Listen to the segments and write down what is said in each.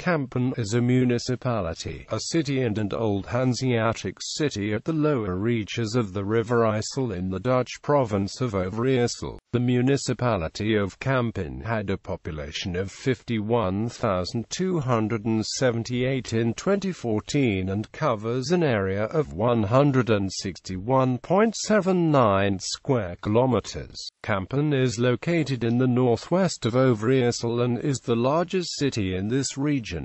Kampen is a municipality, a city and an old Hanseatic city at the lower reaches of the River IJssel in the Dutch province of Overijssel. The municipality of Kampen had a population of 51,278 in 2014 and covers an area of 161.79 square kilometers. Kampen is located in the northwest of Overijssel and is the largest city in this region.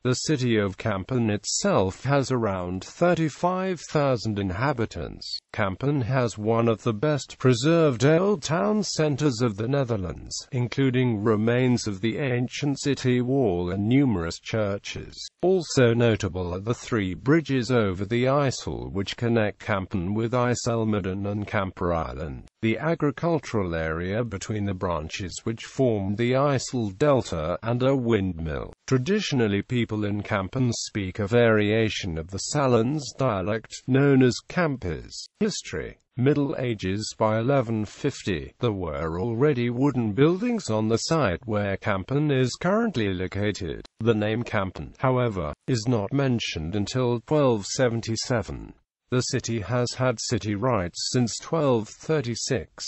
The city of Kampen itself has around 35,000 inhabitants. Kampen has one of the best preserved old town centers of the Netherlands, including remains of the ancient city wall and numerous churches. Also notable are the three bridges over the IJssel which connect Kampen with IJsselmuiden and Kampereiland, the agricultural area between the branches which form the IJssel Delta, and a windmill. Traditionally, people in Kampen speak a variation of the Salons dialect, known as Kampers. History: Middle Ages. By 1150, there were already wooden buildings on the site where Kampen is currently located. The name Kampen, however, is not mentioned until 1277. The city has had city rights since 1236.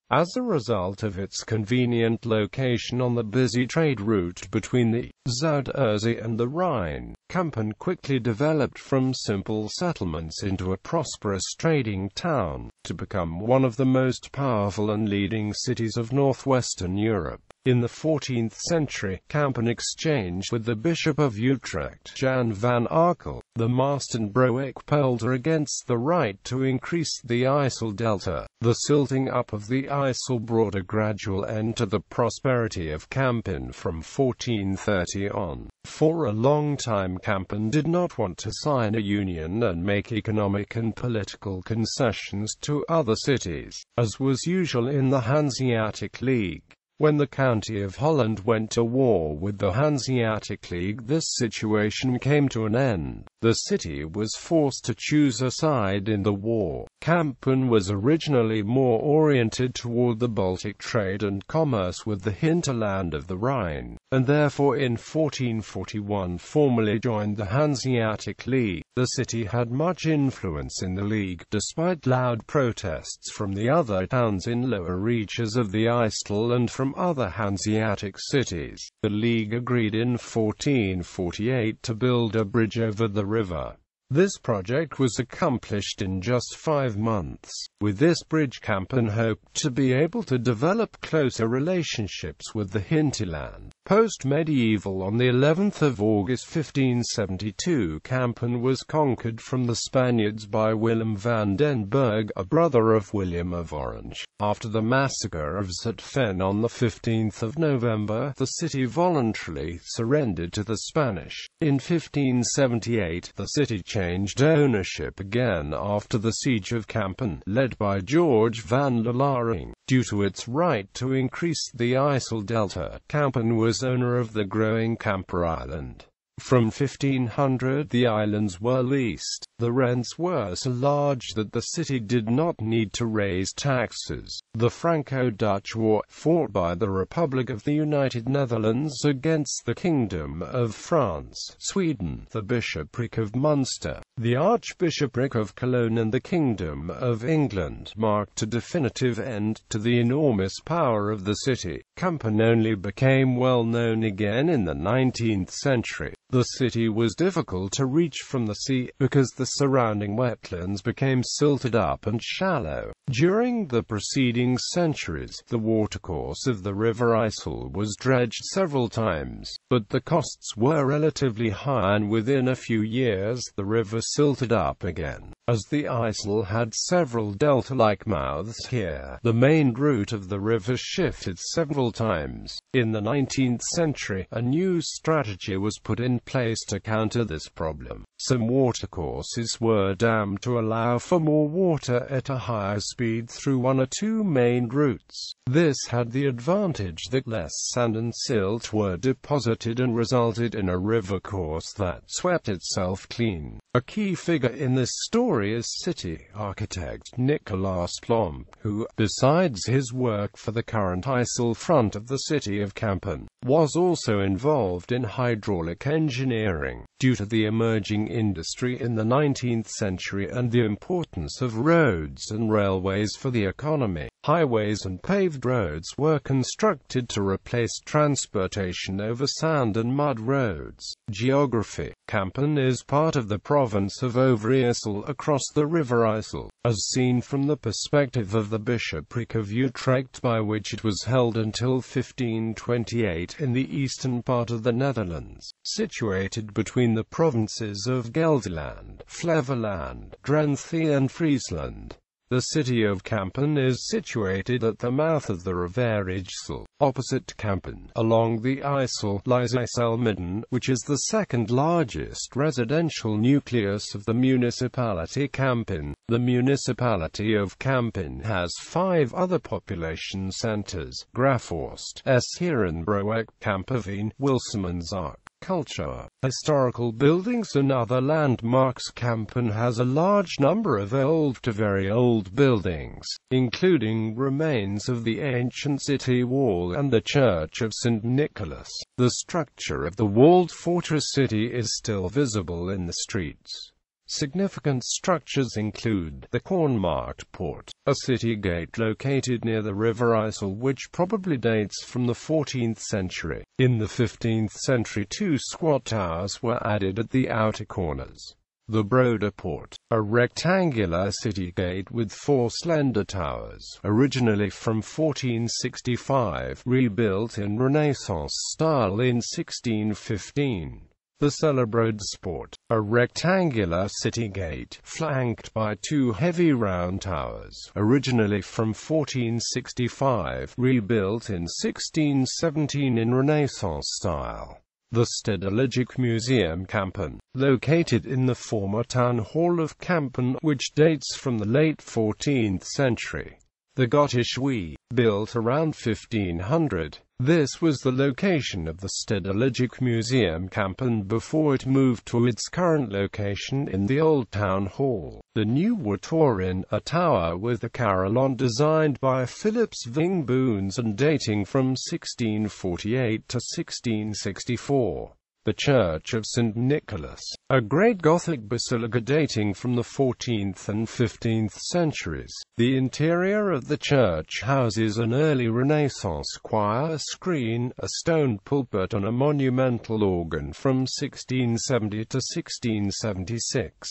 As a result of its convenient location on the busy trade route between the Zuiderzee and the Rhine, Kampen quickly developed from simple settlements into a prosperous trading town, to become one of the most powerful and leading cities of northwestern Europe. In the 14th century, Kampen exchanged with the Bishop of Utrecht, Jan van Arkel, the Maastenbroek-Polder, against the right to increase the IJssel Delta. The silting up of the IJssel brought a gradual end to the prosperity of Kampen from 1430 on. For a long time Kampen did not want to sign a union and make economic and political concessions to other cities, as was usual in the Hanseatic League. When the County of Holland went to war with the Hanseatic League, this situation came to an end. The city was forced to choose a side in the war. Kampen was originally more oriented toward the Baltic trade and commerce with the hinterland of the Rhine, and therefore in 1441 formally joined the Hanseatic League. The city had much influence in the League, despite loud protests from the other towns in lower reaches of the IJssel and from other Hanseatic cities. The League agreed in 1448 to build a bridge over the river. This project was accomplished in just 5 months. With this bridge, Kampen hoped to be able to develop closer relationships with the hinterland. Post-medieval, on the 11th of August 1572, Kampen was conquered from the Spaniards by Willem van den Berg, a brother of William of Orange. After the massacre of Zutphen on the 15th of November, the city voluntarily surrendered to the Spanish. In 1578, the city changed ownership again after the siege of Kampen, led by George van Lalaring. Due to its right to increase the IJssel Delta, Kampen was owner of the growing Kampereiland. From 1500 the islands were leased. The rents were so large that the city did not need to raise taxes. The Franco-Dutch War, fought by the Republic of the United Netherlands against the Kingdom of France, Sweden, the Bishopric of Munster, the Archbishopric of Cologne and the Kingdom of England, marked a definitive end to the enormous power of the city. Kampen only became well known again in the 19th century. The city was difficult to reach from the sea, because the surrounding wetlands became silted up and shallow. During the preceding centuries, the watercourse of the River IJssel was dredged several times, but the costs were relatively high and within a few years the river silted up again. As the IJssel had several delta-like mouths here, the main route of the river shifted several times. In the 19th century, a new strategy was put in place to counter this problem. Some watercourses were dammed to allow for more water at a higher speed through one or two main routes. This had the advantage that less sand and silt were deposited and resulted in a river course that swept itself clean. A key figure in this story notorious city architect Nicolaas Plomp, who, besides his work for the current IJssel front of the city of Kampen, was also involved in hydraulic engineering. Due to the emerging industry in the 19th century and the importance of roads and railways for the economy, highways and paved roads were constructed to replace transportation over sand and mud roads. Geography. Kampen is part of the province of Overijssel across the River IJssel, as seen from the perspective of the bishopric of Utrecht, by which it was held until 1528 in the eastern part of the Netherlands, situated between the provinces of Gelderland, Flevoland, Drenthe and Friesland. The city of Kampen is situated at the mouth of the river IJssel. Opposite Kampen, along the IJssel, lies IJsselmidden, which is the second largest residential nucleus of the municipality Kampen. The municipality of Kampen has 5 other population centers: Graafhorst, Herenbroek, Kamperveen, Wilsemansark. Culture, historical buildings and other landmarks. Kampen has a large number of old to very old buildings, including remains of the ancient city wall and the church of St. Nicholas. The structure of the walled fortress city is still visible in the streets. Significant structures include the Cornmarkt Poort, a city gate located near the River IJssel which probably dates from the 14th century. In the 15th century 2 squat towers were added at the outer corners. The Broeder Poort, a rectangular city gate with 4 slender towers, originally from 1465, rebuilt in Renaissance style in 1615. The Celebrodespoort, a rectangular city gate, flanked by 2 heavy round towers, originally from 1465, rebuilt in 1617 in Renaissance style. The Stedelijk Museum Kampen, located in the former town hall of Kampen, which dates from the late 14th century. The Gotische, built around 1500. This was the location of the Stedelijk Museum Kampen before it moved to its current location in the old town hall. The Nieuwe Toren, a tower with a carillon designed by Philips Vingboons and dating from 1648 to 1664. The Church of St. Nicholas, a great Gothic basilica dating from the 14th and 15th centuries. The interior of the church houses an early Renaissance choir, a screen, a stone pulpit and a monumental organ from 1670 to 1676.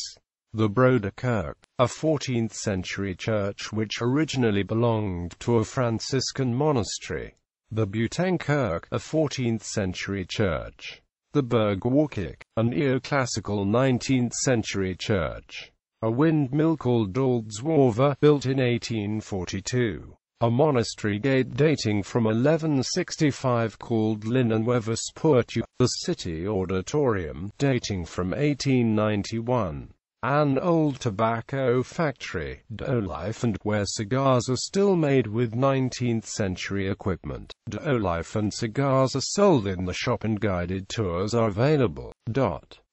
The Broeder Kerk, a 14th century church which originally belonged to a Franciscan monastery. The Buitenkerk, a 14th century church. The Burgwalkirk, a neoclassical 19th century church. A windmill called Oldsworve, built in 1842. A monastery gate dating from 1165 called Linnenwevespoortje. The city auditorium, dating from 1891. An old tobacco factory, De Olife, where cigars are still made with 19th century equipment. De Olife and cigars are sold in the shop and guided tours are available.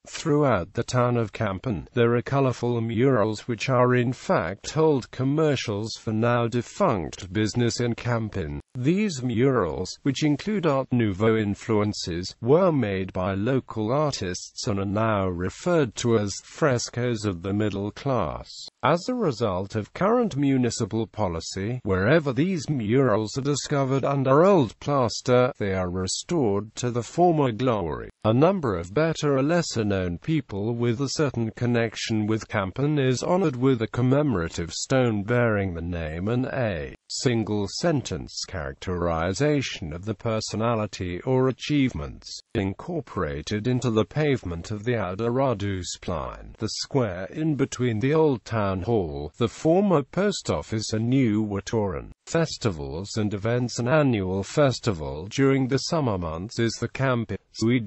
Throughout the town of Kampen, there are colorful murals which are in fact old commercials for now defunct business in Kampen. These murals, which include Art Nouveau influences, were made by local artists and are now referred to as frescoes of the middle class. As a result of current municipal policy, wherever these murals are discovered under old plaster, they are restored to the former glory. A number of better or lesser-known people with a certain connection with Kampen is honored with a commemorative stone bearing the name and a single-sentence characterization of the personality or achievements, incorporated into the pavement of the Oude Radusplein, the square in between the old town hall, the former post office and Nieuwe Toren. Festivals and events. An annual festival during the summer months is the Kampen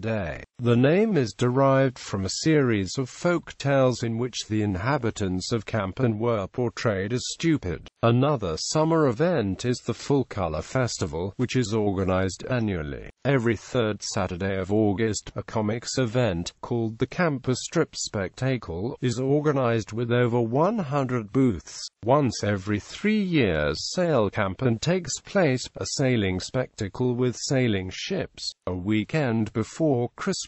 Day. Day. The name is derived from a series of folk tales in which the inhabitants of Kampen were portrayed as stupid. Another summer event is the Full Color Festival, which is organized annually. Every third Saturday of August, a comics event, called the Campus Strip Spectacle, is organized with over 100 booths. Once every 3 years, Sail Kampen takes place, a sailing spectacle with sailing ships. A weekend before Christmas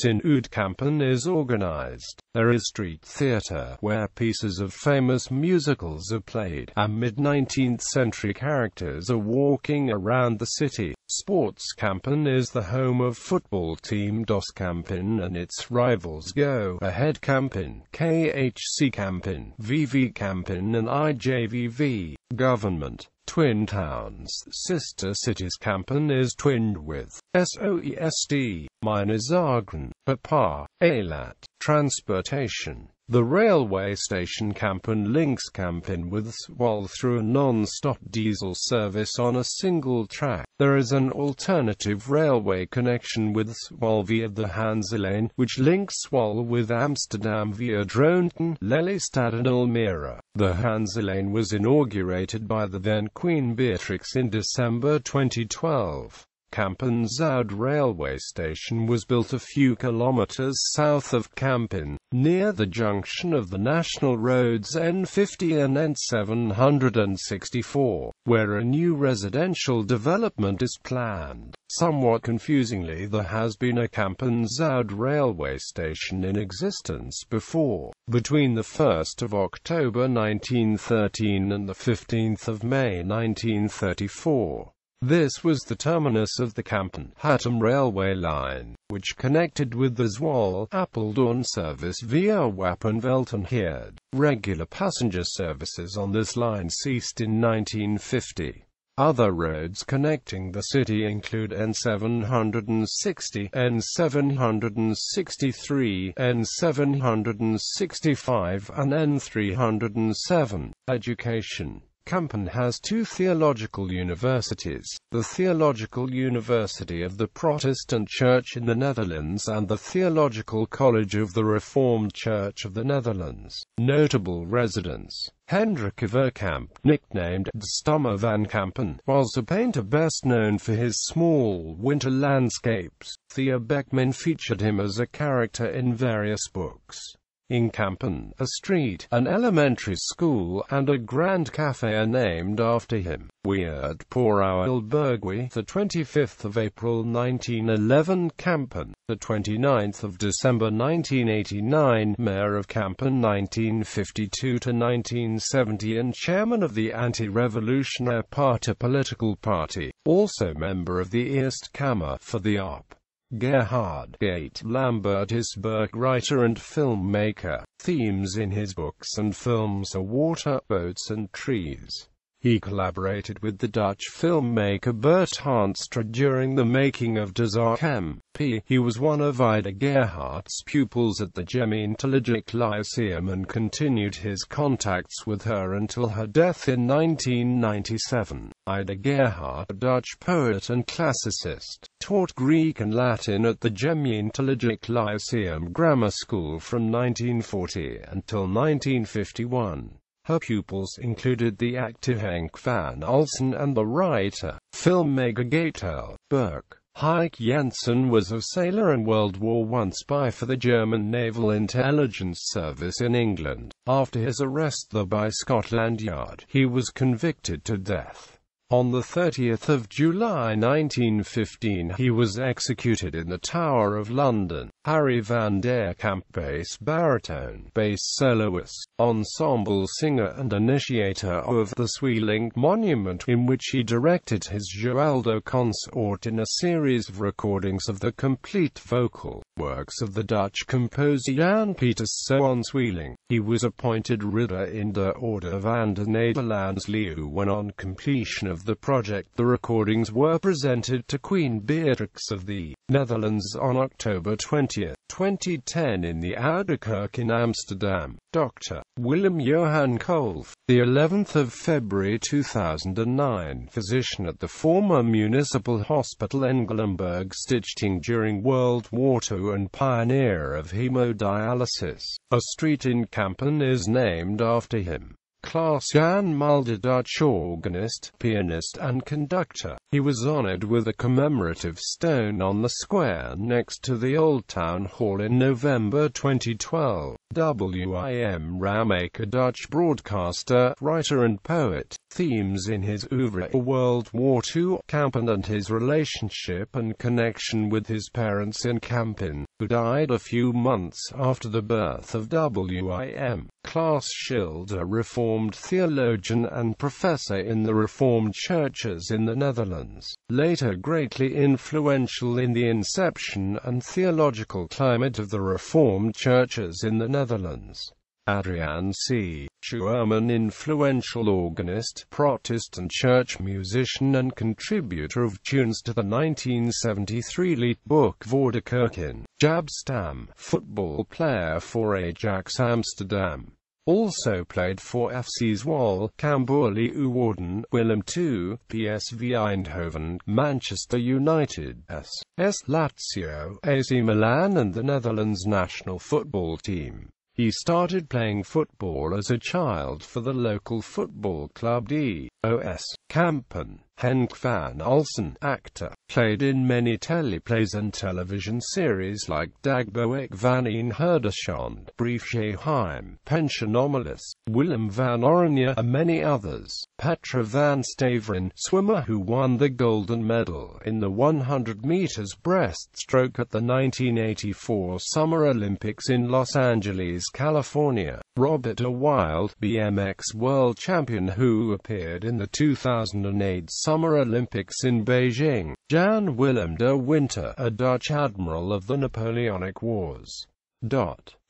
in Kampen is organized. There is street theater, where pieces of famous musicals are played, and mid-19th century characters are walking around the city. Sports Kampen is the home of football team DOS Kampen and its rivals Go Ahead Kampen, KHC Kampen, VV Kampen and IJVV. Government. Twin towns. Sister cities. Kampen is twinned with SOEST, Minnesargen, Papa, Eilat. Transportation. The railway station Kampen links Kampen with Zwolle through a non-stop diesel service on a single track. There is an alternative railway connection with Zwolle via the Hanseatic, which links Zwolle with Amsterdam via Dronten, Lelystad and Almere. The Hanseatic was inaugurated by the then Queen Beatrix in December 2012. Kampen Zuid railway station was built a few kilometers south of Kampen, near the junction of the national roads N50 and N764, where a new residential development is planned. Somewhat confusingly, there has been a Kampen Zuid railway station in existence before, between the 1st of October 1913 and the 15th of May 1934. This was the terminus of the Kampen-Hattem railway line, which connected with the Zwolle-Apeldoorn service via Wappenveld and Heerde. Regular passenger services on this line ceased in 1950. Other roads connecting the city include N760, N763, N765 and N307. Education. Kampen has two theological universities, the Theological University of the Protestant Church in the Netherlands and the Theological College of the Reformed Church of the Netherlands. Notable residents. Hendrik Verkamp, nicknamed De Stammer van Kampen, was a painter best known for his small winter landscapes. Theo Beckman featured him as a character in various books. In Kampen, a street, an elementary school, and a grand café are named after him. Weird Pourauilbergui, the 25th of April 1911, Kampen, the 29th of December 1989, Mayor of Kampen 1952 to 1970 and chairman of the Anti-Revolutionary Party political party, also member of the Eerste Kamer for the ARP. Gerhard Gate Lambert Isberg, writer and filmmaker. Themes in his books and films are water, boats and trees. He collaborated with the Dutch filmmaker Bert Hanstra during the making of De Zaak MP. He was one of Ida Gerhardt's pupils at the Gemeentelijk Lyceum and continued his contacts with her until her death in 1997. Ida Gerhardt, a Dutch poet and classicist, taught Greek and Latin at the Gemeentelijk Lyceum Grammar School from 1940 until 1951. Her pupils included the actor Henk van Ulsen and the writer, filmmaker Gatel Burke. Heike Jensen was a sailor and World War I spy for the German Naval Intelligence Service in England. After his arrest there by Scotland Yard, he was convicted to death. On the 30th of July 1915 he was executed in the Tower of London. Harry van der Kamp, bass baritone, bass soloist, ensemble singer and initiator of the Zweeling Monument, in which he directed his Joaldo consort in a series of recordings of the complete vocal works of the Dutch composer Jan Pieters Zoon Zweeling. He was appointed Ridder in de Orde van de Nederlands Leeuw when on completion of of the project. The recordings were presented to Queen Beatrix of the Netherlands on October 20, 2010 in the Oude Kerk in Amsterdam. Dr. Willem Johan Kolff, the 11th of February 2009, physician at the former municipal hospital Engelenburg Stichting during World War II and pioneer of hemodialysis. A street in Kampen is named after him. Klaas Jan Mulder, Dutch organist, pianist and conductor. He was honored with a commemorative stone on the square next to the Old Town Hall in November 2012. Wim Ramaker, Dutch broadcaster, writer and poet. Themes in his oeuvre are World War II, Kampen and his relationship and connection with his parents in Kampen, who died a few months after the birth of Wim. Klaas Schilder, Reformed theologian and professor in the Reformed churches in the Netherlands, later greatly influential in the inception and theological climate of the Reformed churches in the Netherlands. Adriaan C. Schuurman, influential organist, Protestant church musician and contributor of tunes to the 1973 liedboek Voor de Kerken. Jaap Stam, football player for Ajax Amsterdam. Also played for FC Zwolle, Cambuur Leeuwarden, Willem II, PSV Eindhoven, Manchester United, SS Lazio, AC Milan and the Netherlands national football team. He started playing football as a child for the local football club DOS Kampen. Henk van Ulsen, actor, played in many teleplays and television series like Dagboek van een Herderschand, Brief Geheim, Pensionomelis, Willem van Oranje, and many others. Petra van Staveren, swimmer who won the golden medal in the 100 meters breaststroke at the 1984 Summer Olympics in Los Angeles, California. Robert A. Wild, BMX world champion who appeared in the 2008 Summer Olympics in Beijing. Jan Willem de Winter, a Dutch admiral of the Napoleonic Wars.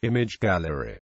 Image gallery.